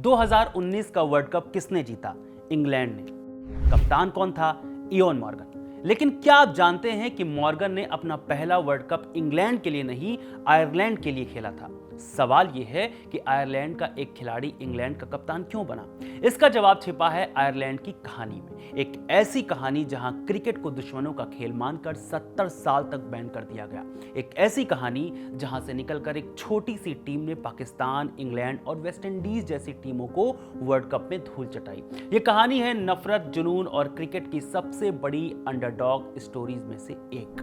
2019 का world cup किसने जीता? इंग्लैंड ने। कप्तान कौन था? Eoin Morgan. लेकिन क्या आप जानते हैं कि मॉर्गन ने अपना पहला वर्ल्ड कप इंग्लैंड के लिए नहीं, आयरलैंड के लिए खेला था? सवाल यह है कि आयरलैंड का एक खिलाड़ी इंग्लैंड का कप्तान क्यों बना? इसका जवाब छिपा है आयरलैंड की कहानी में। एक ऐसी कहानी जहां क्रिकेट को दुश्मनों का खेल मानकर 70 साल तक बैन कर दिया गया। एक ऐसी कहानी जहां से निकलकर एक छोटी सी टीम ने पाकिस्तान, इंग्लैंड और वेस्ट इंडीज जैसी टीमों को वर्ल्ड कप में धूल चटाई। यह कहानी है नफरत, जुनून और क्रिकेट की सबसे बड़ी अंडरडॉग स्टोरीज में से एक।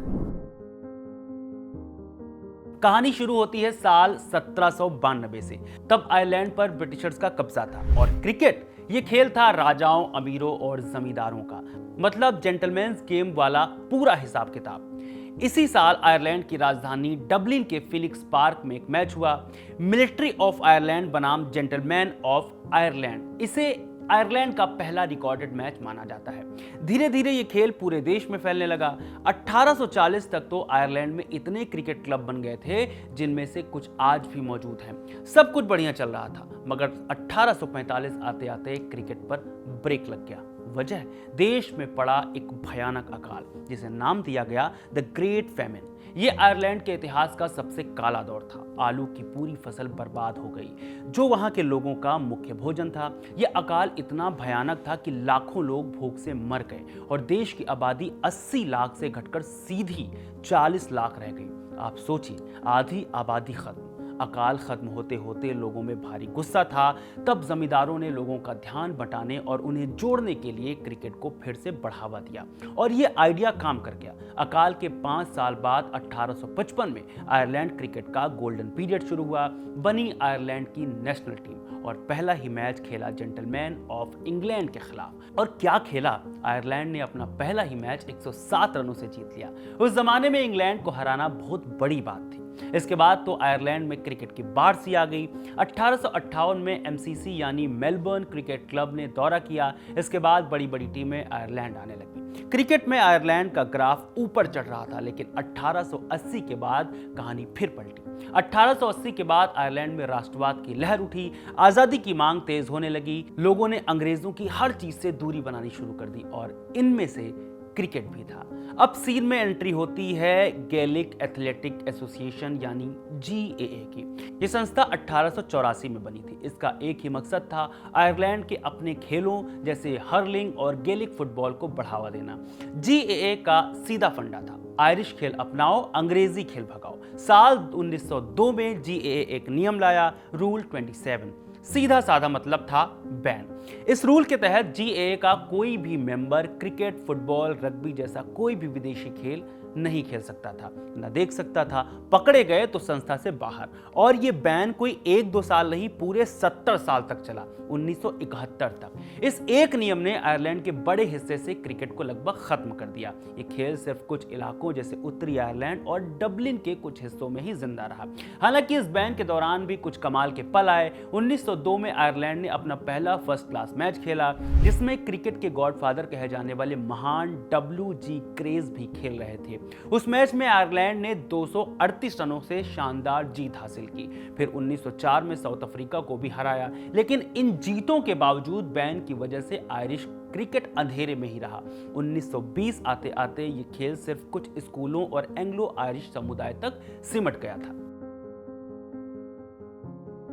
कहानी शुरू होती है साल 1792 से। तब आयरलैंड पर ब्रिटिशर्स का कब्जा था और क्रिकेट ये खेल था राजाओं, अमीरों और जमींदारों का, मतलब जेंटलमैन्स गेम वाला पूरा हिसाब किताब। इसी साल आयरलैंड की राजधानी डबलिन के फिलिक्स पार्क में एक मैच हुआ। मिलिट्री ऑफ आयरलैंड बनाम जेंटलमैन ऑफ आयरलैंड, इसे आयरलैंड का पहला रिकॉर्डेड मैच माना जाता है। धीरे धीरे ये खेल पूरे देश में फैलने लगा। 1840 तक तो आयरलैंड में इतने क्रिकेट क्लब बन गए थे जिनमें से कुछ आज भी मौजूद हैं। सब कुछ बढ़िया चल रहा था, मगर 1845 आते आते क्रिकेट पर ब्रेक लग गया। वजह, देश में पड़ा एक भयानक अकाल जिसे नाम दिया गया द ग्रेट फैमिन। ये आयरलैंड के इतिहास का सबसे काला दौर था। आलू की पूरी फसल बर्बाद हो गई, जो वहां के लोगों का मुख्य भोजन था। यह अकाल इतना भयानक था कि लाखों लोग भूख से मर गए और देश की आबादी 80 लाख से घटकर सीधी 40 लाख रह गई। आप सोचिए, आधी आबादी खत्म। अकाल खत्म होते होते लोगों में भारी गुस्सा था। तब जमींदारों ने लोगों का ध्यान बटाने और उन्हें जोड़ने के लिए क्रिकेट को फिर से बढ़ावा दिया और यह आइडिया काम कर गया। अकाल के 5 साल बाद 1855 में आयरलैंड क्रिकेट का गोल्डन पीरियड शुरू हुआ। बनी आयरलैंड की नेशनल टीम और पहला ही मैच खेला जेंटलमैन ऑफ इंग्लैंड के खिलाफ। और क्या खेला! आयरलैंड ने अपना पहला ही मैच 107 रनों से जीत लिया। उस जमाने में इंग्लैंड को हराना बहुत बड़ी बात थी। इसके बाद तो आयरलैंड में क्रिकेट की बाढ़ सी आ गई। 1858 में एमसीसी यानी मेलबर्न क्रिकेट क्लब ने दौरा किया। इसके बाद बड़ी बड़ी टीमें आयरलैंड आने लगी। क्रिकेट में आयरलैंड का ग्राफ ऊपर चढ़ रहा था, लेकिन 1880 के बाद कहानी फिर पलटी। 1880 के बाद आयरलैंड में राष्ट्रवाद की लहर उठी। आजादी की मांग तेज होने लगी। लोगों ने अंग्रेजों की हर चीज से दूरी बनानी शुरू कर दी और इनमें से क्रिकेट भी था। अब सीन में एंट्री होती है गैलिक एथलेटिक एसोसिएशन यानी GAA की। यह संस्था 1884 में बनी थी। इसका एक ही मकसद था, आयरलैंड के अपने खेलों जैसे हर्लिंग और गैलिक फुटबॉल को बढ़ावा देना। GAA का सीधा फंडा था, आयरिश खेल अपनाओ, अंग्रेजी खेल भगाओ। साल 1902 में GAA एक नियम लाया, रूल 27। सीधा साधा मतलब था बैन। इस रूल के तहत GAA का कोई भी मेंबर क्रिकेट, फुटबॉल, रग्बी जैसा कोई भी विदेशी खेल नहीं खेल सकता था, न देख सकता था। पकड़े गए तो संस्था से बाहर। और ये बैन कोई 1-2 साल नहीं, पूरे 70 साल तक चला, 1971 तक। इस एक नियम ने आयरलैंड के बड़े हिस्से से क्रिकेट को लगभग खत्म कर दिया। ये खेल सिर्फ कुछ इलाकों जैसे उत्तरी आयरलैंड और डबलिन के कुछ हिस्सों में ही जिंदा रहा। हालांकि इस बैन के दौरान भी कुछ कमाल के पल आए। 1902 में आयरलैंड ने अपना पहला फर्स्ट क्लास मैच खेला, जिसमें क्रिकेट के गॉडफादर कहे जाने वाले महान WG क्रेज भी खेल रहे थे। उस मैच में आयरलैंड ने 238 रनों से शानदार जीत हासिल की। फिर 1904 में साउथ अफ्रीका को भी हराया। लेकिन इन जीतों के बावजूद बैन की वजह से आयरिश क्रिकेट अंधेरे में ही रहा। 1920 आते आते ये खेल सिर्फ कुछ स्कूलों और एंग्लो आयरिश समुदाय तक सिमट गया था।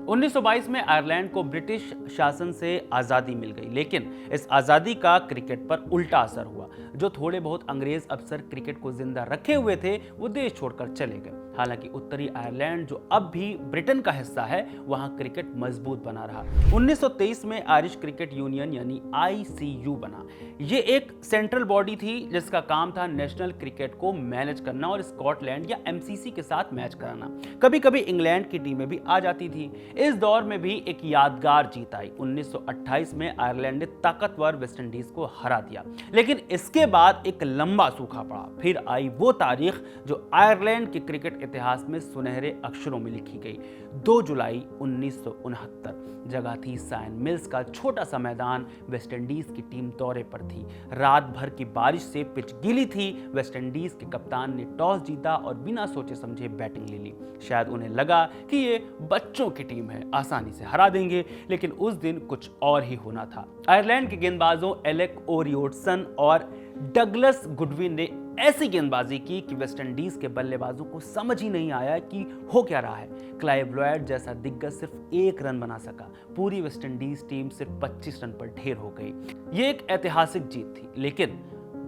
1922 में आयरलैंड को ब्रिटिश शासन से आज़ादी मिल गई, लेकिन इस आज़ादी का क्रिकेट पर उल्टा असर हुआ। जो थोड़े बहुत अंग्रेज अफसर क्रिकेट को जिंदा रखे हुए थे, वो देश छोड़कर चले गए। हालांकि उत्तरी आयरलैंड, जो अब भी ब्रिटेन का हिस्सा है, वहां क्रिकेट मजबूत बना रहा। 1923 में आयरिश क्रिकेट यूनियन यानी ICU बना। ये एक सेंट्रल बॉडी थी जिसका काम था नेशनल क्रिकेट को मैनेज करना और स्कॉटलैंड या MCC के साथ मैच कराना। कभी कभी इंग्लैंड की टीमें भी आ जाती थी। इस दौर में भी एक यादगार जीत आई। 1928 में आयरलैंड ने ताकतवर वेस्ट इंडीज को हरा दिया, लेकिन इसके बाद एक लंबा सूखा पड़ा। फिर आई वो तारीख जो आयरलैंड के क्रिकेट इतिहास में सुनहरे अक्षरों में लिखी गई। 2 जुलाई 1969 जगह थी साइन मिल्स का छोटा सा मैदान। वेस्ट इंडीज की टीम दौरे पर थी। रात भर की बारिश से पिच गीली थी। वेस्ट इंडीज के कप्तान ने टॉस जीता और बिना सोचे समझे बैटिंग ले ली। शायद उन्हें लगा कि ये बच्चों की टीम तुम्हें आसानी से हरा देंगे, लेकिन उस दिन कुछ और ही होना था। आयरलैंड के गेंदबाजों एलेक ओरियोटसन और डगलस गुडविन ने ऐसी गेंदबाजी की कि वेस्टइंडीज के बल्लेबाजों को समझ ही नहीं आया कि हो क्या रहा है। क्लाइव लॉयड जैसा दिग्गज सिर्फ 1 रन बना सका। पूरी वेस्टइंडीज टीम सिर्फ 25 रन पर ढेर हो गई। ये एक ऐतिहासिक जीत थी, लेकिन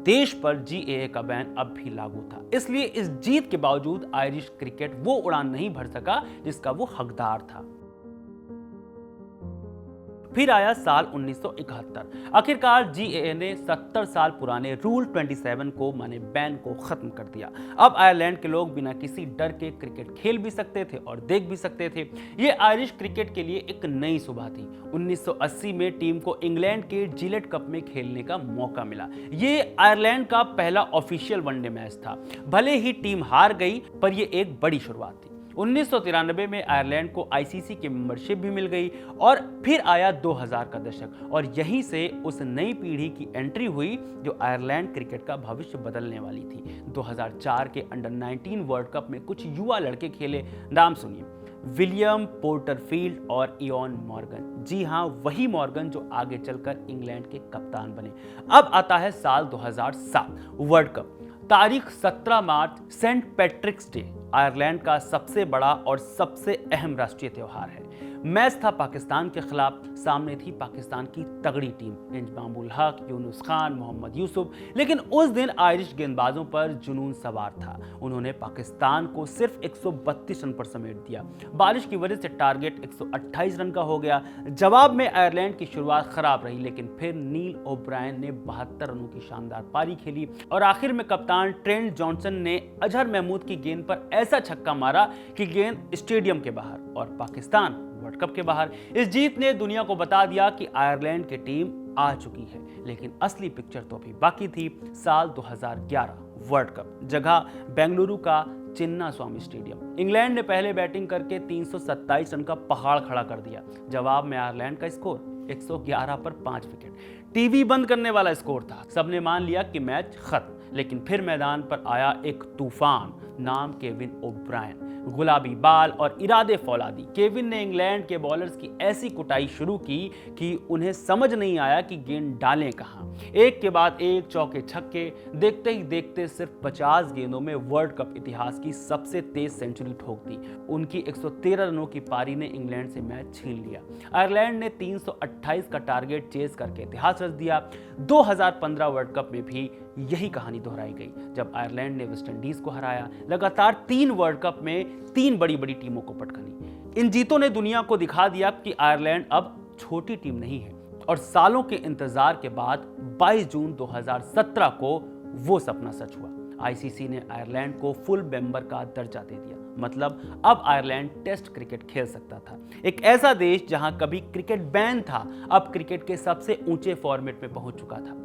देश पर जीएए का बैन अब भी लागू था। इसलिए इस जीत के बावजूद आयरिश क्रिकेट वो उड़ान नहीं भर सका जिसका वो हकदार था। फिर आया साल 1971। आखिरकार जीएए ने 70 साल पुराने रूल 27 को माने बैन को खत्म कर दिया। अब आयरलैंड के लोग बिना किसी डर के क्रिकेट खेल भी सकते थे और देख भी सकते थे। ये आयरिश क्रिकेट के लिए एक नई सुबह थी। 1980 में टीम को इंग्लैंड के जिलेट कप में खेलने का मौका मिला। ये आयरलैंड का पहला ऑफिशियल वनडे मैच था। भले ही टीम हार गई, पर यह एक बड़ी शुरुआत थी। 1993 में आयरलैंड को आईसीसी की मेंबरशिप भी मिल गई और फिर आया 2000 का दशक और यहीं से उस नई पीढ़ी की एंट्री हुई जो आयरलैंड क्रिकेट का भविष्य बदलने वाली थी। 2004 के अंडर 19 वर्ल्ड कप में कुछ युवा लड़के खेले। नाम सुनिए, विलियम पोर्टरफील्ड और इयॉन मॉर्गन। जी हां, वही मॉर्गन जो आगे चलकर इंग्लैंड के कप्तान बने। अब आता है साल 2007 वर्ल्ड कप। तारीख 17 मार्च, सेंट पैट्रिक्स डे आयरलैंड का सबसे बड़ा और सबसे अहम राष्ट्रीय त्योहार है। मैच था पाकिस्तान के खिलाफ। सामने थी पाकिस्तान की तगड़ी टीम, इंजमामुल हक, यूनुस खान, मोहम्मद यूसुफ। लेकिन उस दिन आयरिश गेंदबाजों पर जुनून सवार था। उन्होंने पाकिस्तान को सिर्फ 132 रन पर समेट दिया। बारिश की वजह से टारगेट 128 रन का हो गया। जवाब में आयरलैंड की शुरुआत खराब रही, लेकिन फिर नील ओब्रायन ने 72 रनों की शानदार पारी खेली और आखिर में कप्तान ट्रेंट जॉनसन ने अजहर महमूद की गेंद पर ऐसा छक्का मारा कि गेंद स्टेडियम के बाहर और पाकिस्तान वर्ल्ड कप के बाहर। इस जीत ने दुनिया को बता दिया कि आयरलैंड की टीम आ चुकी है, लेकिन असली पिक्चर तो अभी बाकी थी। साल 2011 वर्ल्ड कप, जगह बेंगलुरु का चिन्ना स्वामी स्टेडियम। इंग्लैंड ने पहले बैटिंग करके 327 रन का पहाड़ खड़ा कर दिया। जवाब में आयरलैंड का स्कोर 111 पर 5 विकेट। टीवी बंद करने वाला स्कोर था। सबने मान लिया कि मैच खत्म, लेकिन फिर मैदान पर आया एक तूफान, नाम केविन ओब्रायन। गुलाबी बाल और इरादे फौलादी। केविन ने इंग्लैंड के बॉलर्स की ऐसी कुटाई शुरू की कि उन्हें समझ नहीं आया कि गेंद डालें कहां। एक के बाद एक चौके छक्के, देखते ही देखते सिर्फ 50 गेंदों में वर्ल्ड कप इतिहास की सबसे तेज सेंचुरी ठोक दी। उनकी 113 रनों की पारी ने इंग्लैंड से मैच छीन लिया। आयरलैंड ने 328 का टारगेट चेज करके इतिहास रच दिया। 2015 वर्ल्ड कप में भी यही कहानी दोहराई गई, जब आयरलैंड ने वेस्टइंडीज को हराया। लगातार 3 वर्ल्ड कप में 3 बड़ी बड़ी टीमों को पटखनी। इन जीतों ने दुनिया को दिखा दिया कि आयरलैंड अब छोटी टीम नहीं है और सालों के इंतजार के बाद 22 जून 2017 को वो सपना सच हुआ। आईसीसी ने आयरलैंड को फुल मेंबर का दर्जा दे दिया। मतलब अब आयरलैंड टेस्ट क्रिकेट खेल सकता था। एक ऐसा देश जहां कभी क्रिकेट बैन था, अब क्रिकेट के सबसे ऊंचे फॉर्मेट में पहुंच चुका था।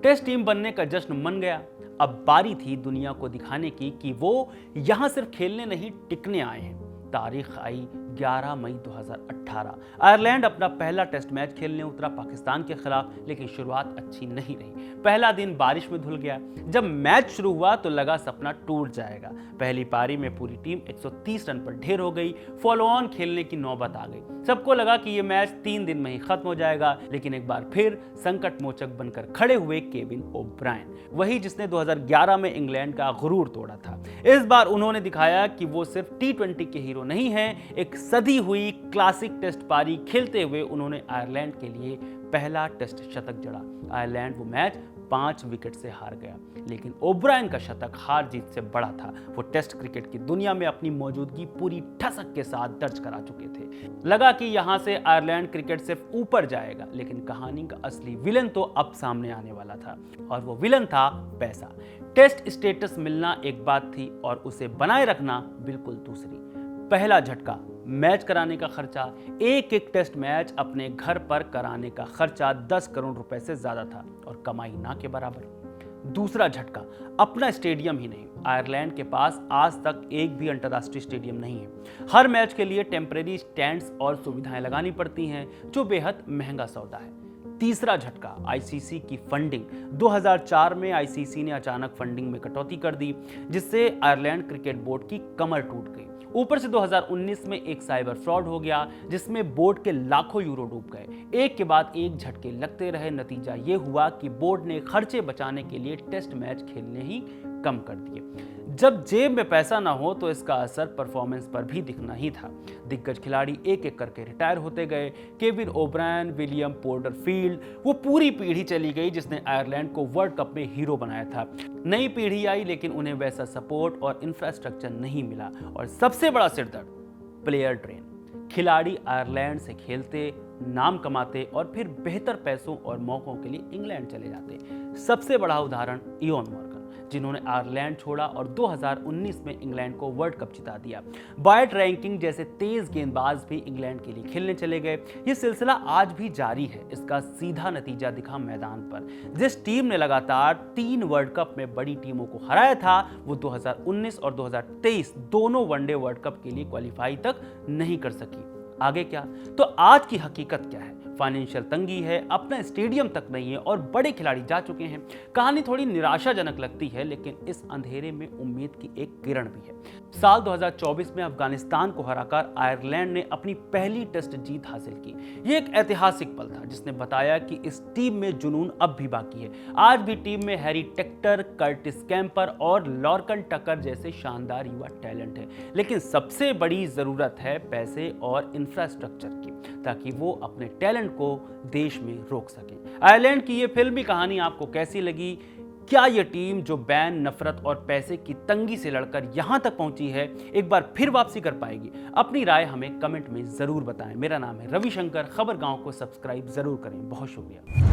टेस्ट टीम बनने का जश्न मन गया। अब बारी थी दुनिया को दिखाने की कि वो यहां सिर्फ खेलने नहीं, टिकने आए हैं। तारीख आई 11 मई 2018। आयरलैंड अपना पहला टेस्ट मैच खेलने उतरा पाकिस्तान के खिलाफ, लेकिन शुरुआत अच्छी नहीं रही। पहला दिन बारिश में धुल गया। जब मैच शुरू हुआ तो लगा सपना टूट जाएगा। पहली पारी में पूरी टीम 130 रन पर ढेर हो गई। फॉलो ऑन खेलने की नौबत आ गई। सबको लगा कि यह मैच 3 दिन में ही खत्म हो जाएगा, लेकिन एक बार फिर संकट मोचक बनकर खड़े हुए केविन ओब्रायन, वही जिसने 2011 में इंग्लैंड का गुरूर तोड़ा था। इस बार उन्होंने दिखाया कि वो सिर्फ T20 के हीरो नहीं हैं। एक सदी हुई क्लासिक टेस्ट पारी खेलते हुए उन्होंने आयरलैंड के लिए पहला टेस्ट शतक जड़ा। आयरलैंड वो मैच 5 विकेट से हार गया, लेकिन ओब्रायन का शतक हार जीत से बड़ा था। वो टेस्ट क्रिकेट की दुनिया में अपनी मौजूदगी पूरी ठसक के साथ दर्ज करा चुके थे। लगा कि यहां से आयरलैंड क्रिकेट सिर्फ ऊपर जाएगा, लेकिन कहानी का असली विलन तो अब सामने आने वाला था, और वो विलन था पैसा। टेस्ट स्टेटस मिलना एक बात थी और उसे बनाए रखना बिल्कुल दूसरी। पहला झटका, मैच कराने का खर्चा। एक एक टेस्ट मैच अपने घर पर कराने का खर्चा 10 करोड़ रुपए से ज्यादा था और कमाई ना के बराबर। दूसरा झटका, अपना स्टेडियम ही नहीं। आयरलैंड के पास आज तक एक भी अंतर्राष्ट्रीय स्टेडियम नहीं है। हर मैच के लिए टेम्परेरी स्टैंड्स और सुविधाएं लगानी पड़ती हैं, जो बेहद महंगा सौदा है। तीसरा झटका, आईसीसी की फंडिंग। 2004 में आईसीसी ने अचानक फंडिंग में कटौती कर दी, जिससे आयरलैंड क्रिकेट बोर्ड की कमर टूट गई। ऊपर से 2019 में एक साइबर फ्रॉड हो गया जिसमें बोर्ड के लाखों यूरो डूब गए। एक के बाद एक झटके लगते रहे। नतीजा ये हुआ कि बोर्ड ने खर्चे बचाने के लिए टेस्ट मैच खेलने ही कम कर दिए। जब जेब में पैसा ना हो तो इसका असर परफॉर्मेंस पर भी दिखना ही था। दिग्गज खिलाड़ी एक एक करके रिटायर होते गए। केविन ओब्रायन, विलियम पोर्टरफील्ड, वो पूरी पीढ़ी चली गई जिसने आयरलैंड को वर्ल्ड कप में हीरो बनाया था। नई पीढ़ी आई लेकिन उन्हें वैसा सपोर्ट और इंफ्रास्ट्रक्चर नहीं मिला। और सबसे बड़ा सिरदर्द, प्लेयर ड्रेन। खिलाड़ी आयरलैंड से खेलते, नाम कमाते और फिर बेहतर पैसों और मौकों के लिए इंग्लैंड चले जाते। सबसे बड़ा उदाहरण इयोन मॉर्गन, जिन्होंने आयरलैंड छोड़ा और 2019 में इंग्लैंड को वर्ल्ड कप जिता दिया। बॉयट रैंकिंग जैसे तेज गेंदबाज भी इंग्लैंड के लिए खेलने चले गए। ये सिलसिला आज भी जारी है। इसका सीधा नतीजा दिखा मैदान पर। जिस टीम ने लगातार 3 वर्ल्ड कप में बड़ी टीमों को हराया था, वो 2019 और 2023 दोनों वनडे वर्ल्ड कप के लिए क्वालिफाई तक नहीं कर सकी। आगे क्या? तो आज की हकीकत क्या है? फाइनेंशियल तंगी है, अपना स्टेडियम तक नहीं है और बड़े खिलाड़ी जा चुके हैं। कहानी थोड़ी निराशाजनक लगती है लेकिन इस अंधेरे में उम्मीद की एक किरण भी है। साल 2024 में अफगानिस्तान को हराकर आयरलैंड ने अपनी पहली टेस्ट जीत हासिल की। ये एक ऐतिहासिक पल था जिसने बताया कि इस टीम में जुनून अब भी बाकी है। आज भी टीम में हैरी टेक्टर, कर्टिस कैम्पर और लॉर्कन टकर जैसे शानदार युवा टैलेंट है। लेकिन सबसे बड़ी जरूरत है पैसे और इंफ्रास्ट्रक्चर की, ताकि वो अपने टैलेंट को देश में रोक सके। आयरलैंड की ये फिल्मी कहानी आपको कैसी लगी? क्या ये टीम जो बैन, नफरत और पैसे की तंगी से लड़कर यहां तक पहुंची है, एक बार फिर वापसी कर पाएगी? अपनी राय हमें कमेंट में जरूर बताएं। मेरा नाम है रविशंकर। खबर गांव को सब्सक्राइब जरूर करें। बहुत शुक्रिया।